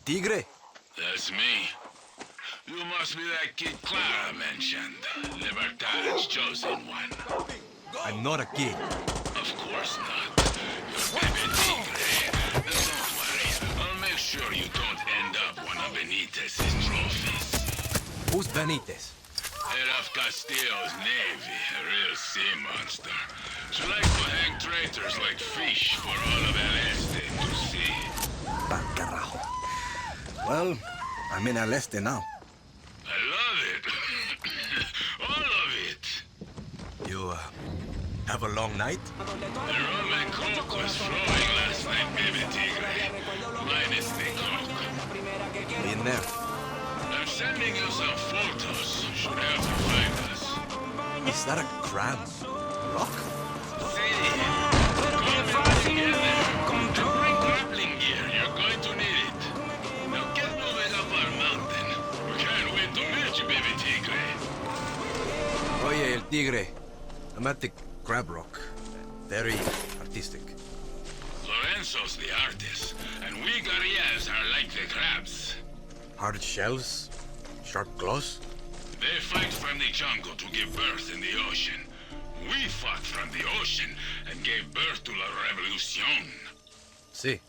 Tigre? That's me. You must be that kid Clara mentioned. Libertad's chosen one. I'm not a kid. Of course not. You're baby Tigre. And don't worry, I'll make sure you don't end up one of Benitez's trophies. Who's Benitez? Head of Castillo's navy, a real sea monster. She likes to hang traitors like fish for all of El Este to see. Pal carajo. Well, I'm in El Este now. I love it. All of it. You, have a long night? The rum and coke was flowing last night, baby Tigre. Minus the coke. Been there. I'm sending you some photos. Should help you find us. Is that a crab? Rock? See? Come together. And bring grappling gear. You're going to need it. Now get moving up our mountain. We can't wait to meet you, baby Tigre. Oye, El Tigre. I'm at the crab rock. Very artistic. Lorenzo's the artist, and we guerrillas are like the crabs. Hard shells? Sharp claws? They fight from the jungle to give birth in the ocean. We fought from the ocean and gave birth to La Revolucion. See.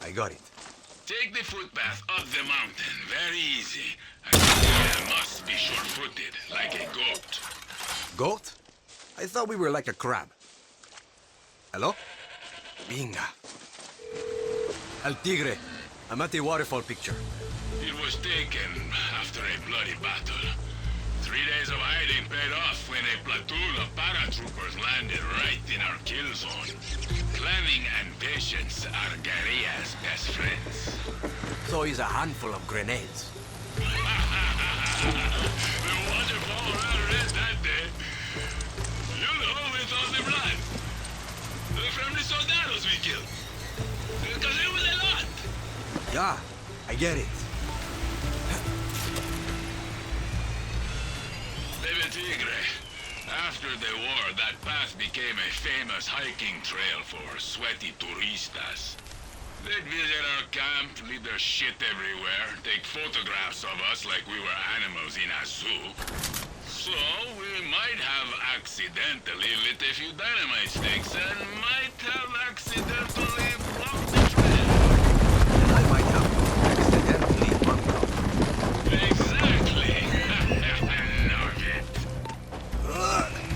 I got it. Take the footpath up the mountain, very easy. And you must be sure-footed, like a goat. Goat? I thought we were like a crab. Hello? Binga. El Tigre. I'm at the waterfall picture. It was taken after a bloody battle. 3 days of hiding paid off when a platoon of paratroopers landed right in our kill zone. Planning and patience are guerrillas' best friends. So he's a handful of grenades. The waterfall ran red that day. You know, with all the blood. From the soldados we killed. Because it was a lot. Yeah, I get it. Baby Tigre, after the war, that path became a famous hiking trail for sweaty turistas. They'd visit our camp, leave their shit everywhere, take photographs of us like we were animals in a zoo. So, we might have accidentally lit a few dynamite sticks and might have accidentally blocked the trail. I might have accidentally bungled. Exactly. Love it.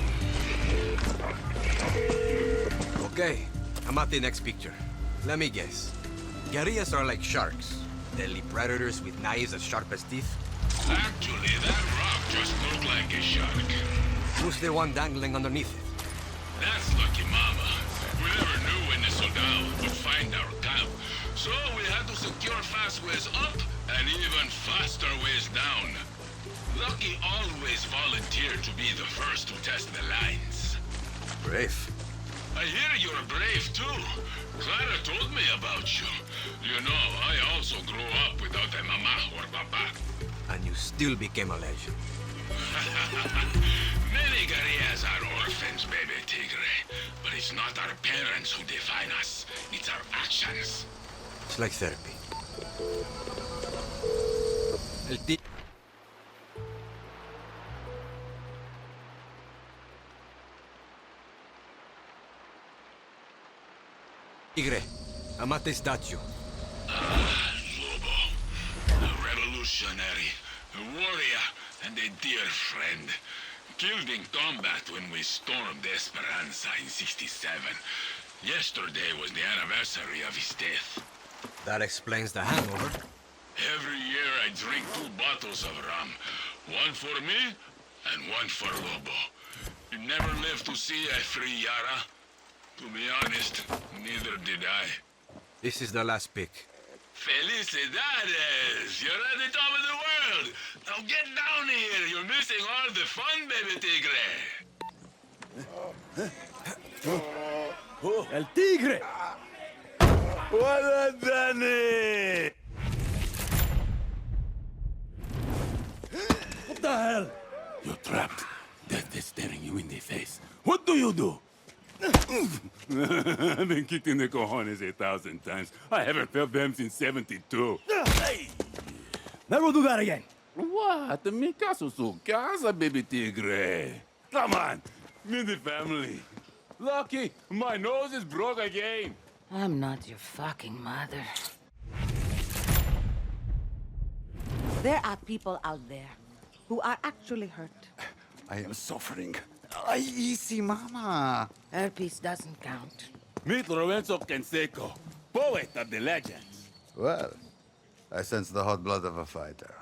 Okay, I'm at the next picture. Let me guess. Guerrillas are like sharks. Deadly predators with knives as sharp as teeth. Actually, that rock just looked like a shark. Who's the one dangling underneath it? That's Lucky Mama. We never knew when the soldados would find our camp, so we had to secure fast ways up and even faster ways down. Lucky always volunteered to be the first to test the lines. Brave. I hear you're brave too. Clara told me about you. You know, I also grew up without a mama or papa. And you still became a legend. Many guerrillas are orphans, baby Tigre. But it's not our parents who define us. It's our actions. It's like therapy. El Tigre, I'm at the statue. Lobo. A revolutionary, a warrior, and a dear friend. Killed in combat when we stormed Esperanza in '67. Yesterday was the anniversary of his death. That explains the hangover. Every year I drink 2 bottles of rum. One for me, and one for Lobo. He never lived to see a free Yara. To be honest, neither did I. This is the last pick. Felicidades! You're at the top of the world! Now get down here! You're missing all the fun, baby Tigre! El Tigre! What a Danny! What the hell? You're trapped. Death is staring you in the face. What do you do? I've been kicked in the cojones 1,000 times. I haven't felt them since 72. Hey! Never do that again. What? Mi caso su casa, baby Tigre. Come on, me and the family. Lucky, my nose is broke again. I'm not your fucking mother. There are people out there who are actually hurt. I am suffering. Ay, easy, mama. Herpes doesn't count. Meet Lorenzo Canseco, poet of the legends. Well, I sense the hot blood of a fighter.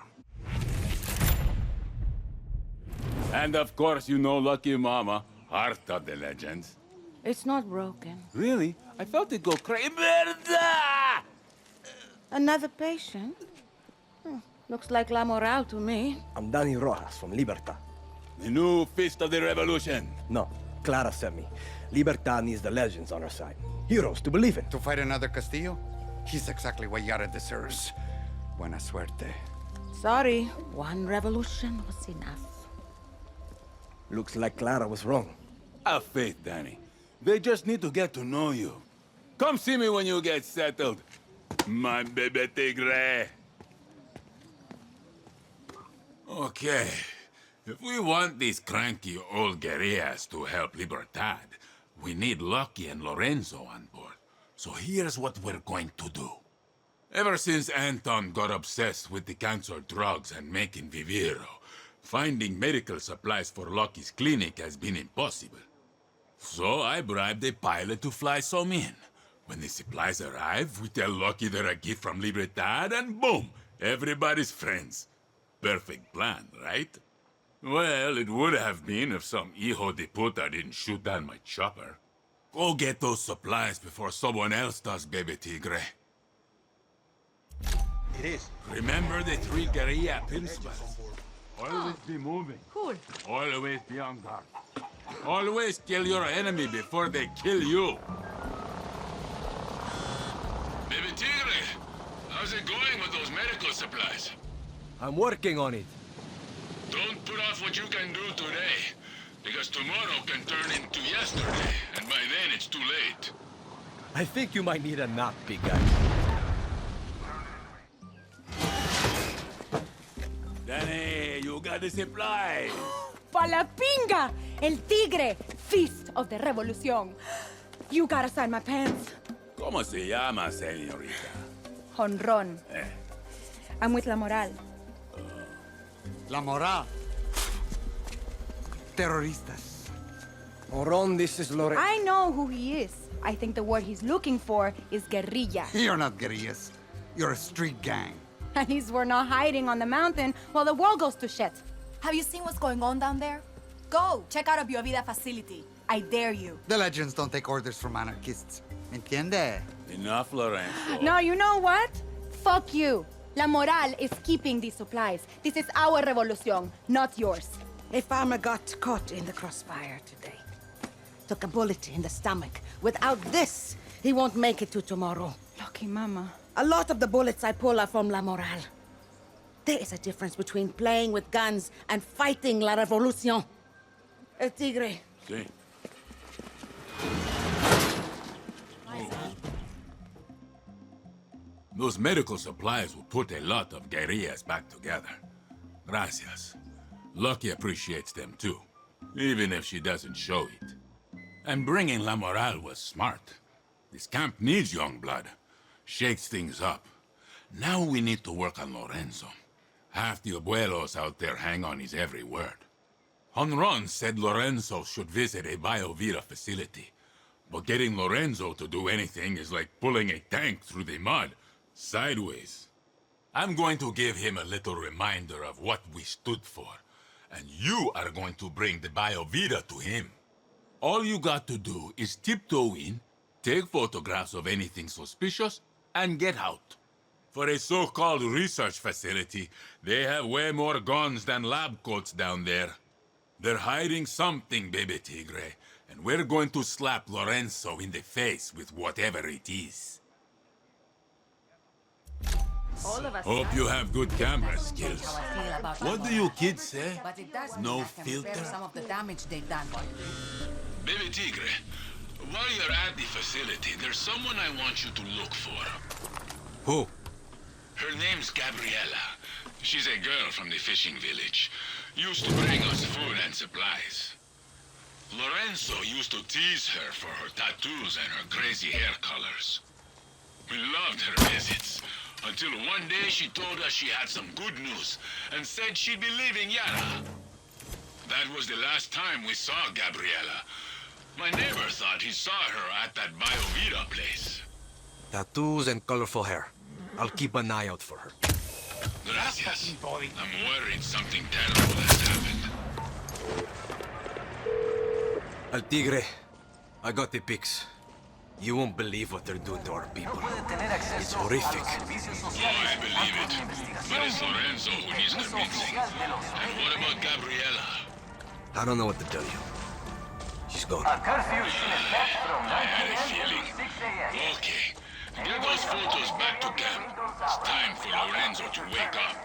And of course, you know Lucky Mama, heart of the legends. It's not broken. Really? I felt it go crazy. Merda! Another patient? Looks like La Moral to me. I'm Danny Rojas from Libertad. The new fist of the revolution. No, Clara sent me. Libertad needs the legends on her side. Heroes to believe in. To fight another Castillo? He's exactly what Yara deserves. Buena suerte. Sorry, one revolution was enough. Looks like Clara was wrong. Have faith, Danny. They just need to get to know you. Come see me when you get settled. My baby Tigre. Okay. If we want these cranky old guerrillas to help Libertad, we need Lucky and Lorenzo on board. So here's what we're going to do. Ever since Anton got obsessed with the cancer drugs and making Viviro, finding medical supplies for Lucky's clinic has been impossible. So I bribed a pilot to fly some in. When the supplies arrive, we tell Lucky they're a gift from Libertad, and boom, everybody's friends. Perfect plan, right? Well, it would have been if some hijo de puta didn't shoot down my chopper. Go get those supplies before someone else does, baby Tigre. It is. Remember the 3 guerrilla principles. Always be moving. Cool. Always be on guard. Always kill your enemy before they kill you. Baby Tigre, how's it going with those medical supplies? I'm working on it. Don't put off what you can do today, because tomorrow can turn into yesterday, and by then it's too late. I think you might need a nap, big guy. Danny, you got the supplies. Pa la pinga! El Tigre! Feast of the Revolución. You gotta sign my pants. ¿Cómo se llama, señorita? Honron. I'm with La Moral. La moral. Terroristas. Moron, this is Lore. I know who he is. I think the word he's looking for is guerrilla. You're not guerrillas. You're a street gang. At least we're not hiding on the mountain while the world goes to shit. Have you seen what's going on down there? Go, check out a BioVida facility. I dare you. The legends don't take orders from anarchists. Entiende? Enough, Lorenzo. No, you know what? Fuck you. La Moral is keeping these supplies. This is our revolution, not yours. A farmer got caught in the crossfire today. Took a bullet in the stomach. Without this, he won't make it to tomorrow. Lucky mama. A lot of the bullets I pull are from La Moral. There is a difference between playing with guns and fighting La Revolución. El Tigre. Sí. Those medical supplies will put a lot of guerrillas back together. Gracias. Lucky appreciates them too, even if she doesn't show it. And bringing La Moral was smart. This camp needs young blood. Shakes things up. Now we need to work on Lorenzo. Half the abuelos out there hang on his every word. Honron said Lorenzo should visit a BioVida facility. But getting Lorenzo to do anything is like pulling a tank through the mud, sideways. I'm going to give him a little reminder of what we stood for. And you are going to bring the BioVida to him. All you got to do is tiptoe in, take photographs of anything suspicious, and get out. For a so-called research facility, they have way more guns than lab coats down there. They're hiding something, baby Tigre, and we're going to slap Lorenzo in the face with whatever it is. Hope you have good camera skills. What do you kids say? But it does No mean I can repair filter? some of the damage they've done. Baby Tigre, While you're at the facility, there's someone I want you to look for. Who? Her name's Gabriela. She's a girl from the fishing village. Used to bring us food and supplies. Lorenzo used to tease her for her tattoos and her crazy hair colors. We loved her visits, until one day she told us she had some good news and said she'd be leaving Yara. That was the last time we saw Gabriela. My neighbor thought he saw her at that BioVida place. Tattoos and colorful hair. I'll keep an eye out for her. Gracias. I'm worried something terrible has happened. Al Tigre, I got the pics. You won't believe what they're doing to our people. It's horrific. Oh, I believe it. But it's Lorenzo who needs convincing. And what about Gabriela? I don't know what to tell you. She's gone. I had a feeling. Okay. Get those photos back to camp. It's time for Lorenzo to wake up.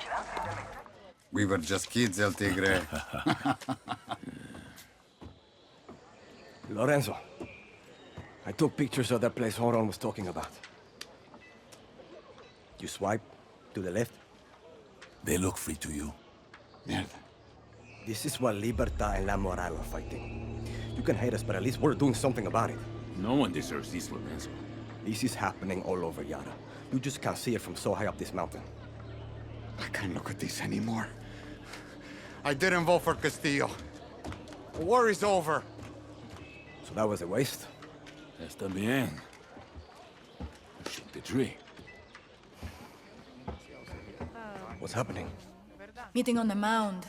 We were just kids, El Tigre. Lorenzo, I took pictures of that place Horon was talking about. You swipe to the left. They look free to you. Mierda. This is what Libertad and La Moral are fighting. You can hate us, but at least we're doing something about it. No one deserves this, Lorenzo. This is happening all over Yara. You just can't see it from so high up this mountain. I can't look at this anymore. I didn't vote for Castillo. The war is over. So that was a waste? Está bien. Shoot the tree. What's happening? Meeting on the mound.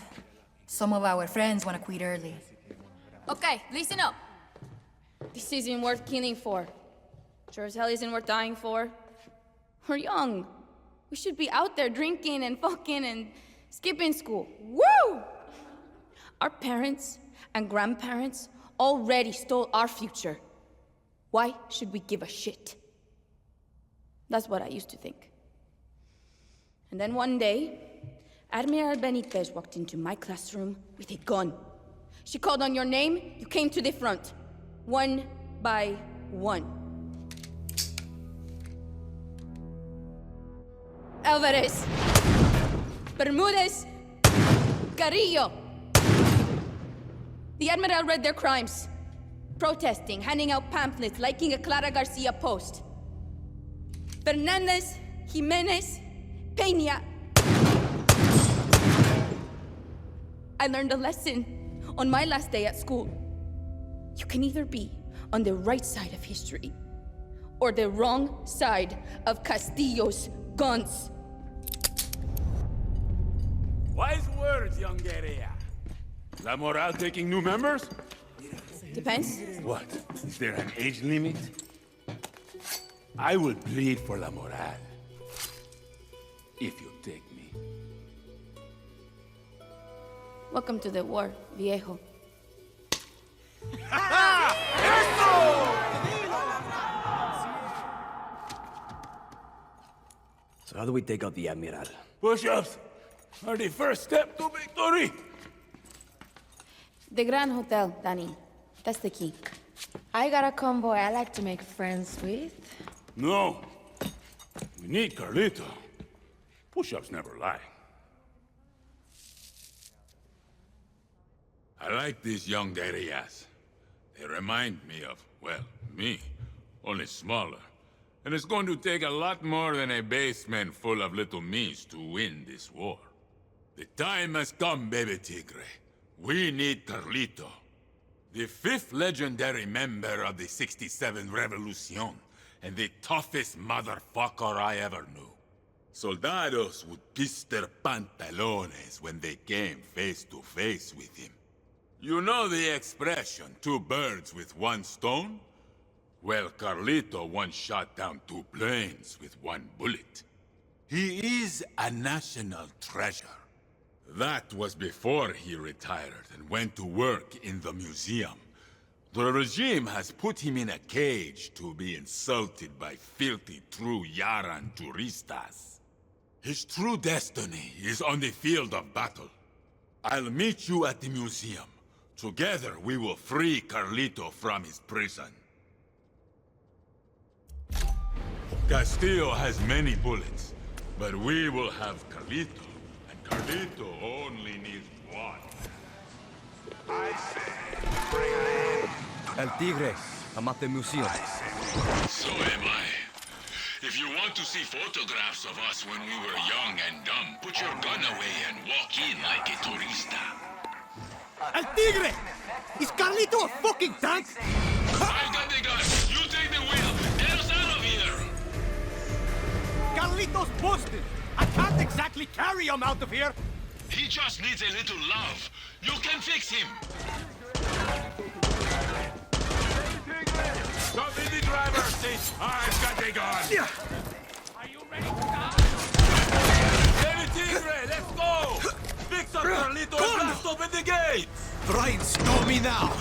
Some of our friends want to quit early. Okay, listen up. This isn't worth killing for. Sure as hell isn't worth dying for. We're young. We should be out there drinking and fucking and skipping school. Woo! Our parents and grandparents already stole our future. Why should we give a shit? That's what I used to think. And then one day, Admiral Benitez walked into my classroom with a gun. She called on your name, you came to the front. One by one. Alvarez. Bermudez. Carrillo. The Admiral read their crimes. Protesting, handing out pamphlets, liking a Clara Garcia post. Fernandez, Jimenez, Peña. I learned a lesson on my last day at school. You can either be on the right side of history or the wrong side of Castillo's guns. Wise words, young guerrilla. La Moral taking new members? Depends. What? Is there an age limit? I will plead for La Moral. If you take me. Welcome to the war, viejo. So how do we take out the Admiral? Push-ups are the first step to victory. The Grand Hotel, Danny. That's the key. I got a convoy I like to make friends with. No. We need Karlito. Push-ups never lie. I like these young guerrillas. They remind me of, well, me. Only smaller. And it's going to take a lot more than a basement full of little me's to win this war. The time has come, baby Tigre. We need Karlito. The 5th legendary member of the 67 Revolution, and the toughest motherfucker I ever knew. Soldados would piss their pantalones when they came face to face with him. You know the expression, 2 birds with 1 stone? Well, Karlito once shot down 2 planes with 1 bullet. He is a national treasure. That was before he retired and went to work in the museum. The regime has put him in a cage to be insulted by filthy true Yaran turistas. His true destiny is on the field of battle. I'll meet you at the museum. Together we will free Karlito from his prison. Castillo has many bullets, but we will have Karlito, and Karlito only needs one. I say, bring it in. El Tigre, I'm at the museum. So am I. If you want to see photographs of us when we were young and dumb, put your gun away and walk in like a turista. El Tigre! Is Karlito a fucking tank? I got the gun. You take the wheel. Get us out of here. Karlito's busted! I can't exactly carry him out of here! He just needs a little love. You can fix him. Stop in the driver's seat. I've got the gun. Are you ready to die? Baby Tigre, let's go! Fix up Karlito and blast open the gates! Try and stop me now!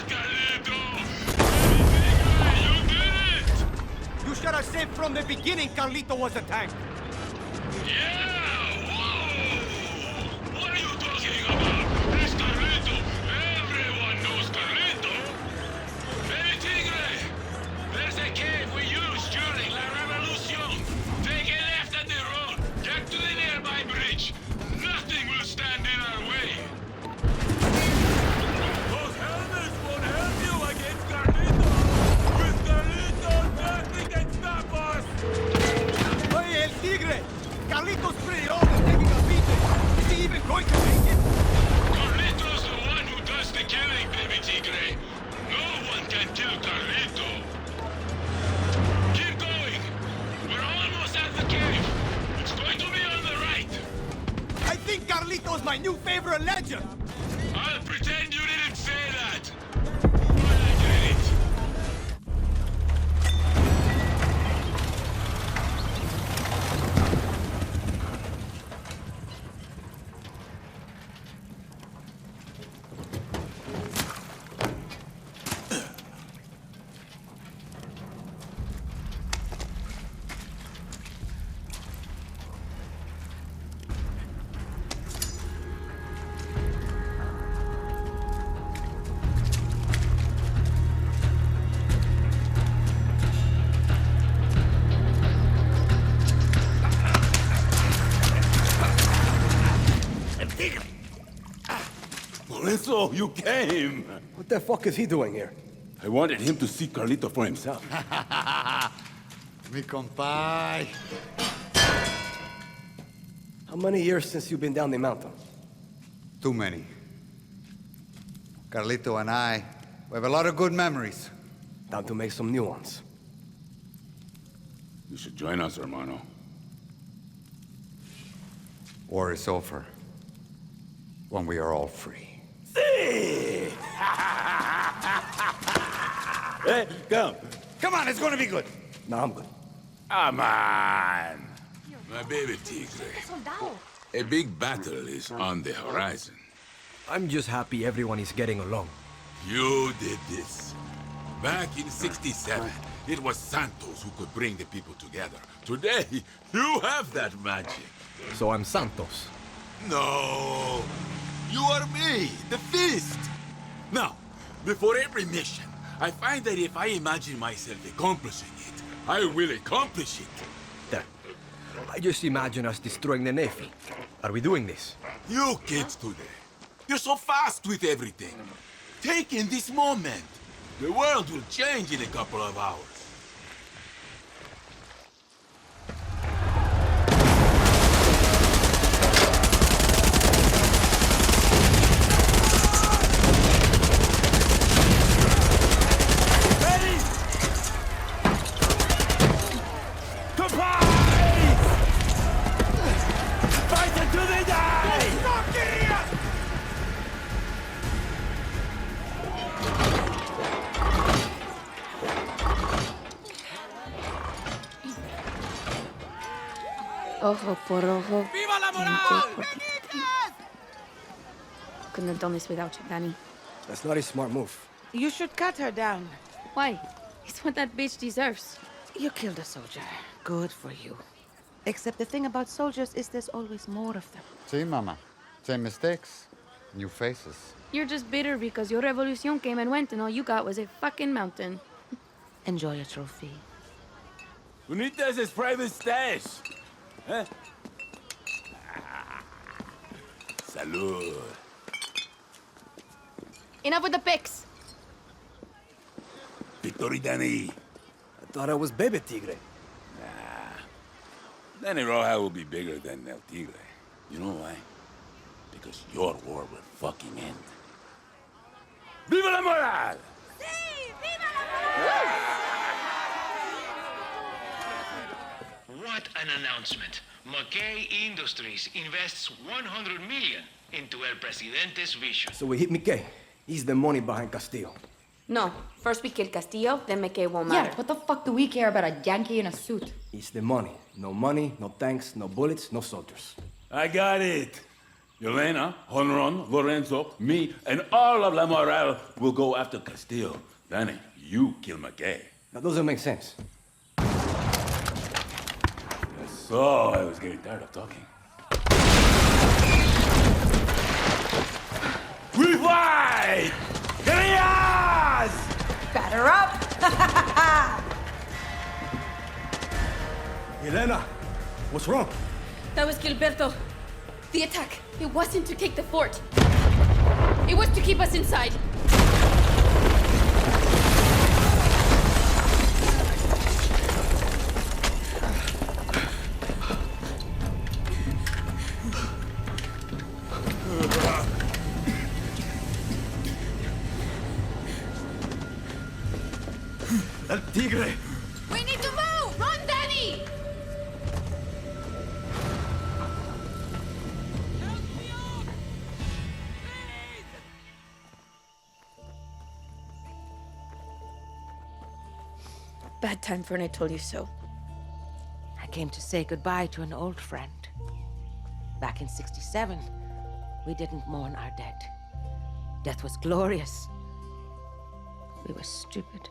Karlito! Baby Tigre, you did it! You should have said from the beginning Karlito was a tank. Yeah! Whoa! What are you talking about? It's Karlito! Everyone knows Karlito! Baby Tigre! There's a cave we used during La Revolution! Take a left at the road! Get to the nearby bridge! Nothing will stand in our way! Those helmets won't help you against Karlito! With Karlito, nothing can stop us! Hey, El Tigre! Karlito's pretty old and taking a beating. Is he even going to make it? Carlito's the one who does the killing, Baby Tigre! No one can kill Karlito! Keep going! We're almost at the cave! It's going to be on the right! I think Karlito's my new favorite legend! I'll pretend you didn't say that! I get it! Lorenzo, you came! What the fuck is he doing here? I wanted him to see Karlito for himself. Mi compay. How many years since you've been down the mountain? Too many. Karlito and I, we have a lot of good memories. Time to make some new ones. You should join us, hermano. War is over. When we are all free. Hey, come. Come on, it's gonna be good. No, I'm good. Come on. My baby Tigre. A big battle is on the horizon. I'm just happy everyone is getting along. You did this. Back in '67, it was Santos who could bring the people together. Today, you have that magic. So I'm Santos. No! You are me, the Fist! Now, before every mission, I find that if I imagine myself accomplishing it, I will accomplish it. There. I just imagine us destroying the Navy. Are we doing this? You kids today, you're so fast with everything. Take in this moment. The world will change in a couple of hours. Ojo por ojo. Viva la diente por diente. Couldn't have done this without you, Danny. That's not a smart move. You should cut her down. Why? It's what that bitch deserves. You killed a soldier. Good for you. Except the thing about soldiers is there's always more of them. See, Mama. Same mistakes, new faces. You're just bitter because your revolution came and went and all you got was a fucking mountain. Enjoy your trophy. Who needs his private stash? Huh? Salud. Enough with the pics. Victory, Danny. I thought I was baby Tigre. Danny Roja will be bigger than El Tigre. You know why? Because your war will fucking end. Viva la moral! What an announcement. McKay Industries invests 100 million into El Presidente's vision. So we hit Mickey. He's the money behind Castillo. No, first we kill Castillo, then McKay won't matter. Yeah, what the fuck do we care about a Yankee in a suit? It's the money. No money, no tanks, no bullets, no soldiers. I got it. Yelena, Honron, Lorenzo, me, and all of La Moral will go after Castillo. Danny, you kill McKay. That doesn't make sense. So I was getting tired of talking. We fight! Guerrillas! Batter up! Elena, what's wrong? That was Gilberto. The attack, it wasn't to take the fort. It was to keep us inside. El Tigre! We need to move! Run, Danny! Bad time for an I told you so. I came to say goodbye to an old friend. Back in '67, we didn't mourn our dead. Death was glorious. We were stupid.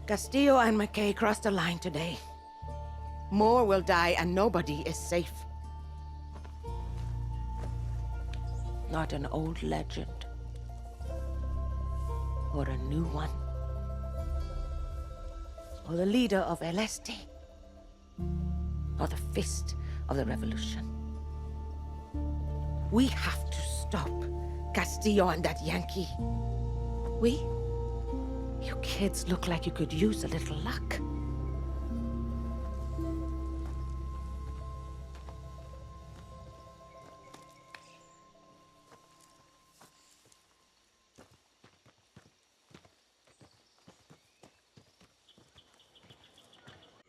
Castillo and McKay crossed the line today. More will die and nobody is safe. Not an old legend. Or a new one. Or the leader of El Este. Or the fist of the revolution. We have to stop Castillo and that Yankee. We? You kids look like you could use a little luck.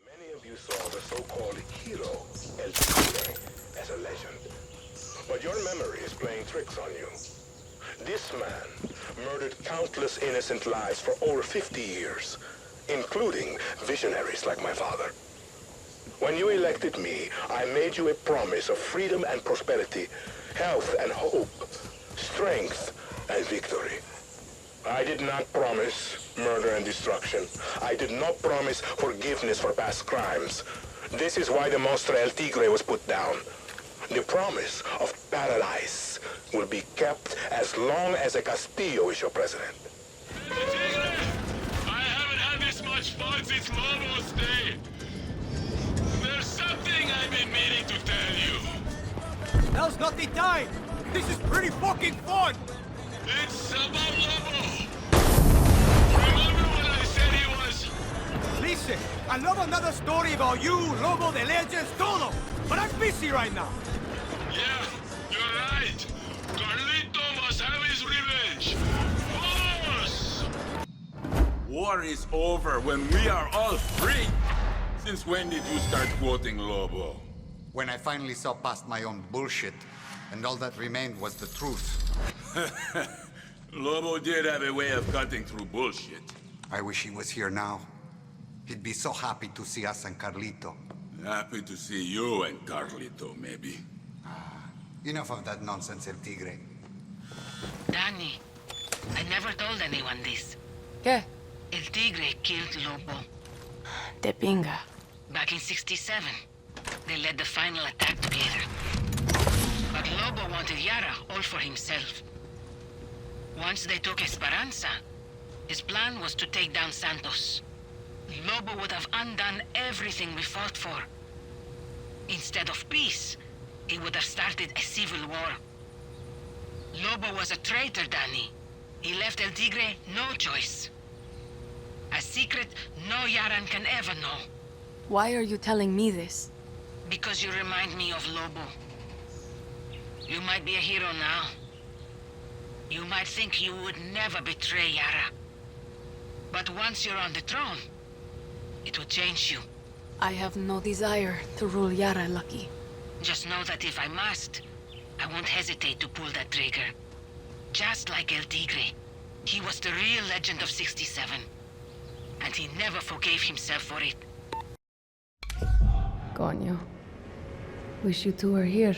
Many of you saw the so-called hero, El Tigre, as a legend. But your memory is playing tricks on you. This man murdered countless innocent lives for over 50 years, including visionaries like my father. When you elected me, I made you a promise of freedom and prosperity, health and hope, strength and victory. I did not promise murder and destruction. I did not promise forgiveness for past crimes. This is why the monster El Tigre was put down. The promise of paradise will be kept as long as a Castillo is your president. Tigre! I haven't had this much fun since Lobo's day. There's something I've been meaning to tell you. Now's not the time! This is pretty fucking fun! It's about Lobo. Remember when I said he was... Listen, I love another story about you, Lobo, the legends, todo! But I'm busy right now! Yeah, you're right. Karlito must have his revenge. Vamos! War is over when we are all free. Since when did you start quoting Lobo? When I finally saw past my own bullshit, and all that remained was the truth. Lobo did have a way of cutting through bullshit. I wish he was here now. He'd be so happy to see us and Karlito. Happy to see you and Karlito, maybe. Enough of that nonsense, El Tigre. Danny, I never told anyone this. ¿Qué? El Tigre killed Lobo. De pinga. Back in 67, they led the final attack together. But Lobo wanted Yara all for himself. Once they took Esperanza, his plan was to take down Santos. Lobo would have undone everything we fought for. Instead of peace, he would have started a civil war. Lobo was a traitor, Danny. He left El Tigre no choice. A secret no Yaran can ever know. Why are you telling me this? Because you remind me of Lobo. You might be a hero now. You might think you would never betray Yara. But once you're on the throne, it will change you. I have no desire to rule Yara, Lucky. Just know that if I must, I won't hesitate to pull that trigger. Just like El Tigre. He was the real legend of 67. And he never forgave himself for it. Coño. Wish you two were here.